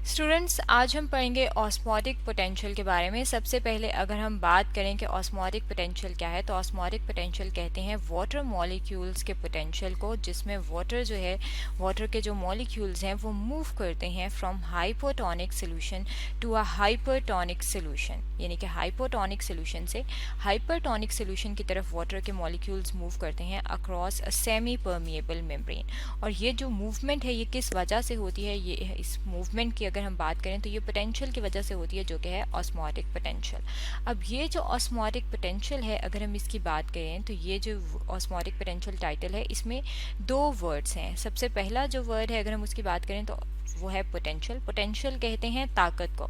Students, आज हम पढ़ेंगे ऑस्मोटिक पोटेंशियल के बारे में। सबसे पहले अगर हम बात करें कि ऑस्मोटिक पोटेंशियल क्या है, तो ऑस्मोटिक पोटेंशियल कहते हैं वाटर मॉलिक्यूल्स के पोटेंशियल को, जिसमें वाटर जो है, वाटर के जो मॉलिक्यूल्स हैं वो मूव करते हैं from hypotonic solution to a hypertonic solution, यानी कि हाइपोटोनिक सोल्यूशन से हाइपरटोनिक सोल्यूशन की तरफ वाटर के मॉलिक्यूल्स मूव करते हैं across a semi permeable membrane. और ये जो मूवमेंट है ये किस वजह से होती है, ये इस मूवमेंट की अगर हम बात करें तो ये पोटेंशियल की वजह से होती है, जो कि है ऑस्मोटिक पोटेंशियल। अब ये जो ऑस्मोटिक पोटेंशियल है, अगर हम इसकी बात करें तो ये जो ऑस्मोटिक पोटेंशियल टाइटल है, इसमें दो वर्ड्स हैं। सबसे पहला जो वर्ड है, अगर हम उसकी बात करें तो वो है पोटेंशियल। पोटेंशियल कहते हैं ताकत को।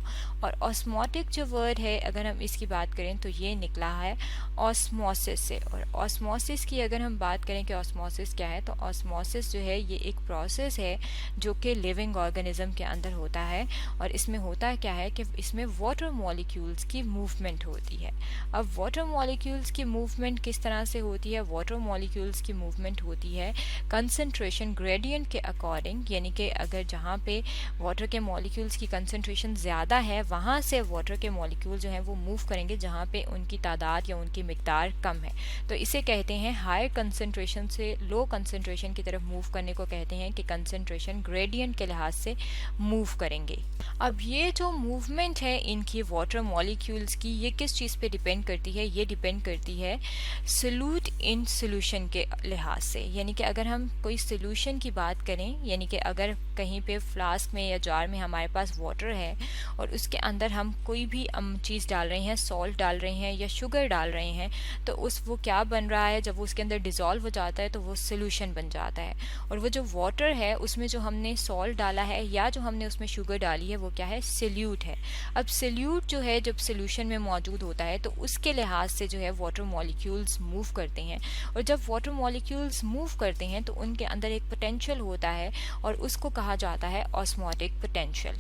और ऑस्मोटिक जो वर्ड है, अगर हम इसकी बात करें तो ये निकला है ऑस्मोसिस से। और ऑस्मोसिस की अगर हम बात करें कि ऑस्मोसिस क्या है, तो ऑस्मोसिस जो है ये एक प्रोसेस है जो कि लिविंग ऑर्गेनिज्म के अंदर होता है। और इसमें होता क्या है कि इसमें वाटर मॉलिक्यूल्स की मूवमेंट होती है। अब वाटर मॉलिक्यूल्स की मूवमेंट किस तरह से होती है? वाटर मॉलिक्यूल्स की मूवमेंट होती है कंसंट्रेशन ग्रेडियंट के अकॉर्डिंग, यानी कि अगर जहाँ पे वाटर के मॉलिक्यूल्स की कंसंट्रेशन ज़्यादा है, वहाँ से वाटर के मॉलिक्यूल जो हैं वो मूव करेंगे जहाँ पे उनकी तादाद या उनकी मिकदार कम है। तो इसे कहते हैं हाई कंसंट्रेशन से लो कंसंट्रेशन की तरफ मूव करने को कहते हैं कि कंसंट्रेशन ग्रेडियंट के लिहाज से मूव करेंगे। अब ये जो मूवमेंट है इनकी वाटर मॉलिक्यूल्स की, ये किस चीज़ पे डिपेंड करती है? ये डिपेंड करती है सोल्यूट इन सोल्यूशन के लिहाज से। यानी कि अगर हम कोई सोल्यूशन की बात करें, यानी कि अगर कहीं पे फ्लास्क में या जार में हमारे पास वाटर है और उसके अंदर हम कोई भी चीज़ डाल रहे हैं, सॉल्ट डाल रहे हैं या शुगर डाल रहे हैं, तो वो क्या बन रहा है? जब वो उसके अंदर डिज़ोल्व हो जाता है तो वो सोल्यूशन बन जाता है। और वो जो वाटर है उसमें जो हमने सॉल्ट डाला है या जो हमने उसमें शुगर डाली है वो क्या है? सोल्यूट है। अब सोल्यूट जो है जब सोल्यूशन में मौजूद होता है तो उसके लिहाज से जो है वाटर मॉलिक्यूल्स मूव करते हैं। और जब वाटर मॉलिक्यूल्स मूव करते हैं तो उनके अंदर एक पोटेंशियल होता है और उसको कहा जाता है ऑस्मोटिक पोटेंशियल।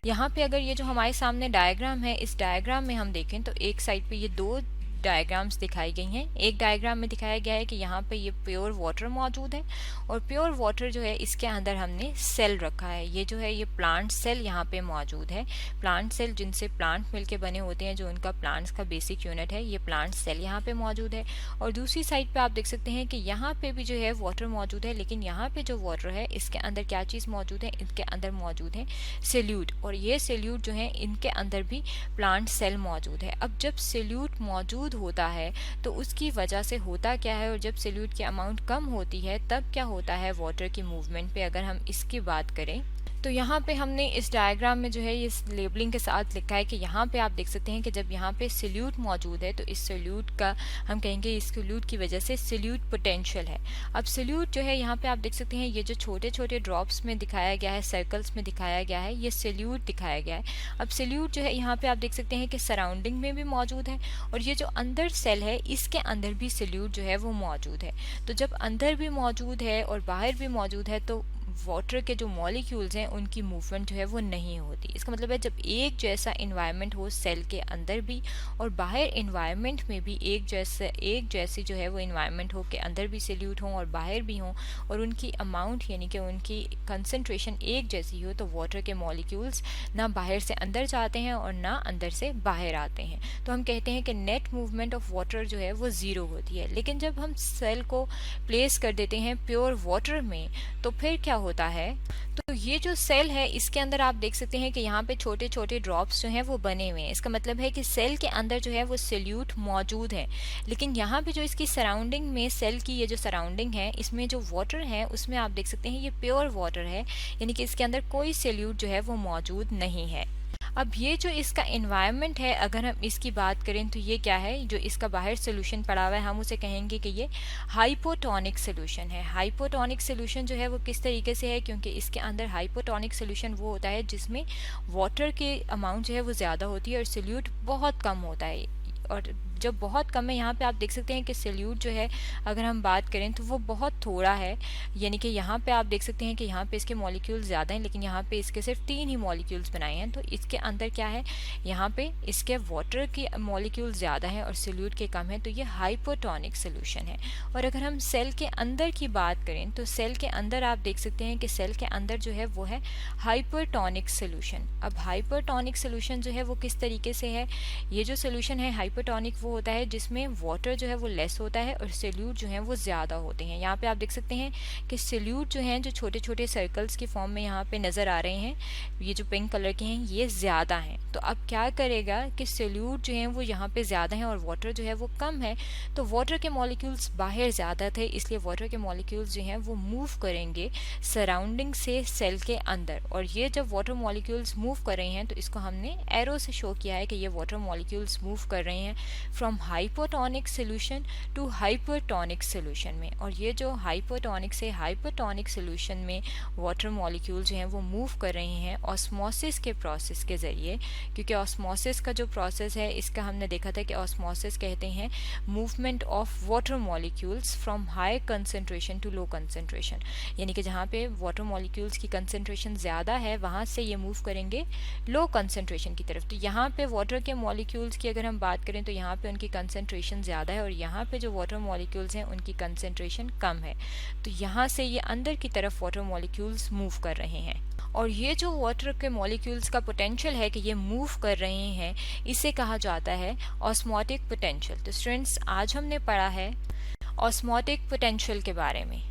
यहाँ पे अगर ये जो हमारे सामने डायग्राम है, इस डायग्राम में हम देखें तो एक साइड पे ये दो डायग्राम्स दिखाई गई हैं। एक डायग्राम में दिखाया गया है कि यहाँ पे ये प्योर वाटर मौजूद है और प्योर वाटर जो है इसके अंदर हमने सेल रखा है। ये जो है ये प्लांट सेल यहाँ पे मौजूद है। प्लांट सेल जिनसे प्लांट मिलके बने होते हैं, जो उनका प्लांट्स का बेसिक यूनिट है, ये प्लांट सेल यहाँ पे मौजूद है। और दूसरी साइड पे आप देख सकते हैं कि यहाँ पे भी जो है वाटर मौजूद है, लेकिन यहाँ पे जो वाटर है इसके अंदर क्या चीज़ मौजूद है? इसके अंदर मौजूद है सोल्यूट। और ये सोल्यूट जो है इनके अंदर भी प्लांट सेल मौजूद है। अब जब सोल्यूट मौजूद होता है तो उसकी वजह से होता क्या है? और जब सोल्यूट की अमाउंट कम होती है तब क्या होता है वाटर की मूवमेंट पे? अगर हम इसकी बात करें तो यहाँ पे हमने इस डायग्राम में जो है ये लेबलिंग के साथ लिखा है कि यहाँ पे आप देख सकते हैं कि जब यहाँ पे सोल्यूट मौजूद है तो इस सोल्यूट का हम कहेंगे इस सोल्यूट की वजह से सोल्यूट पोटेंशियल है। अब सोल्यूट जो है यहाँ पे आप देख सकते हैं ये जो छोटे छोटे ड्रॉप्स में दिखाया गया है, सर्कल्स में दिखाया गया है, ये सोल्यूट दिखाया गया है। अब सोल्यूट जो है यहाँ पे आप देख सकते हैं कि सराउंडिंग में भी मौजूद है और ये जो अंदर सेल है इसके अंदर भी सोल्यूट जो है वो मौजूद है। तो जब अंदर भी मौजूद है और बाहर भी मौजूद है तो वाटर के जो मॉलिक्यूल्स हैं उनकी मूवमेंट जो है वो नहीं होती। इसका मतलब है जब एक जैसा इन्वायरमेंट हो सेल के अंदर भी और बाहर इन्वायरमेंट में भी एक जैसी जो है वो इन्वायरमेंट हो, के अंदर भी सोल्यूट हों और बाहर भी हों और उनकी अमाउंट यानी कि उनकी कंसंट्रेशन एक जैसी हो, तो वाटर के मॉलिक्यूल्स ना बाहर से अंदर जाते हैं और ना अंदर से बाहर आते हैं। तो हम कहते हैं कि नेट मूवमेंट ऑफ वाटर जो है वो ज़ीरो होती है। लेकिन जब हम सेल को प्लेस कर देते हैं प्योर वाटर में तो फिर क्या होता है? तो ये जो सेल है इसके अंदर आप देख सकते हैं कि यहाँ पे छोटे छोटे ड्रॉप्स जो हैं वो बने हुए हैं। इसका मतलब है कि सेल के अंदर जो है वो सोल्यूट मौजूद है, लेकिन यहाँ पे जो इसकी सराउंडिंग में सेल की ये जो सराउंडिंग है इसमें जो वाटर है उसमें आप देख सकते हैं ये प्योर वाटर है, यानी कि इसके अंदर कोई सोल्यूट जो है वो मौजूद नहीं है। अब ये जो इसका एनवायरनमेंट है, अगर हम इसकी बात करें तो ये क्या है? जो इसका बाहर सोल्यूशन पड़ा हुआ है हम उसे कहेंगे कि ये हाइपोटोनिक सोल्यूशन है। हाइपोटोनिक सोल्यूशन जो है वो किस तरीके से है? क्योंकि इसके अंदर हाइपोटोनिक सोल्यूशन वो होता है जिसमें वाटर की अमाउंट जो है वो ज़्यादा होती है और सोल्यूट बहुत कम होता है। और जब बहुत कम है, यहाँ पे आप देख सकते हैं कि सोल्यूट जो है अगर हम बात करें तो वो बहुत थोड़ा है, यानी कि यहाँ पे आप देख सकते हैं कि यहाँ पे इसके मॉलिक्यूल्स ज़्यादा हैं, लेकिन यहाँ पे इसके सिर्फ 3 ही मॉलिक्यूल्स बनाए हैं। तो इसके अंदर क्या है, यहाँ पे इसके वाटर की मॉलिक्यूल ज़्यादा है और सोल्यूट के कम है, तो ये हाइपोटोनिक सोल्यूशन है। और अगर हम सेल के अंदर की बात करें तो सेल के अंदर आप देख सकते हैं कि सेल के अंदर जो है वो है हाइपरटोनिक सोल्यूशन। अब हाइपरटोनिक सोल्यूशन जो है वो किस तरीके से है, ये जो सोल्यूशन है हाइपरटोनिक वो होता है जिसमें वाटर जो है वो लेस होता है और सोल्यूट जो है वो ज़्यादा होते हैं। यहाँ पे आप देख सकते हैं कि सोल्यूट जो हैं जो छोटे छोटे सर्कल्स की फॉर्म में यहाँ पे नज़र आ रहे हैं, ये जो पिंक कलर के हैं ये ज़्यादा हैं। तो अब क्या करेगा कि सोल्यूट जो हैं वो यहाँ पे ज़्यादा हैं और वाटर जो है वो कम है, तो वाटर के मॉलिक्यूल्स बाहर ज़्यादा थे, इसलिए वाटर के मॉलिक्यूल्स जो हैं वो मूव करेंगे सराउंडिंग से सेल के अंदर। और ये जब वाटर मॉलिक्यूल्स मूव कर रहे हैं तो इसको हमने एरो से शो किया है कि ये वाटर मॉलिक्यूल्स मूव कर रहे हैं from hypotonic solution to hypertonic solution में। और ये जो हाइपोटोनिक से हाइपरटोनिक सोल्यूशन में वाटर मॉलिक्यूल जो हैं वो मूव कर रहे हैं ऑस्मोसिस के प्रोसेस के ज़रिए, क्योंकि ऑस्मोसिस का जो प्रोसेस है इसका हमने देखा था कि ऑस्मोसिस कहते हैं movement of water molecules from high concentration to low concentration, यानी कि जहाँ पे वाटर मॉलिक्यूल्स की कंसंट्रेशन ज़्यादा है वहाँ से ये मूव करेंगे लो कंसंट्रेशन की तरफ। तो यहाँ पे वाटर के मॉलिक्यूल्स की अगर हम बात करें तो यहाँ पे उनकी कंसंट्रेशन ज़्यादा है और यहाँ पे जो वाटर मॉलिक्यूल्स हैं उनकी कंसंट्रेशन कम है, तो यहाँ से ये अंदर की तरफ वाटर मॉलिक्यूल्स मूव कर रहे हैं। और ये जो वाटर के मॉलिक्यूल्स का पोटेंशियल है कि ये मूव कर रहे हैं, इसे कहा जाता है ऑस्मोटिक पोटेंशियल। तो स्टूडेंट्स आज हमने पढ़ा है ऑस्मोटिक पोटेंशियल के बारे में।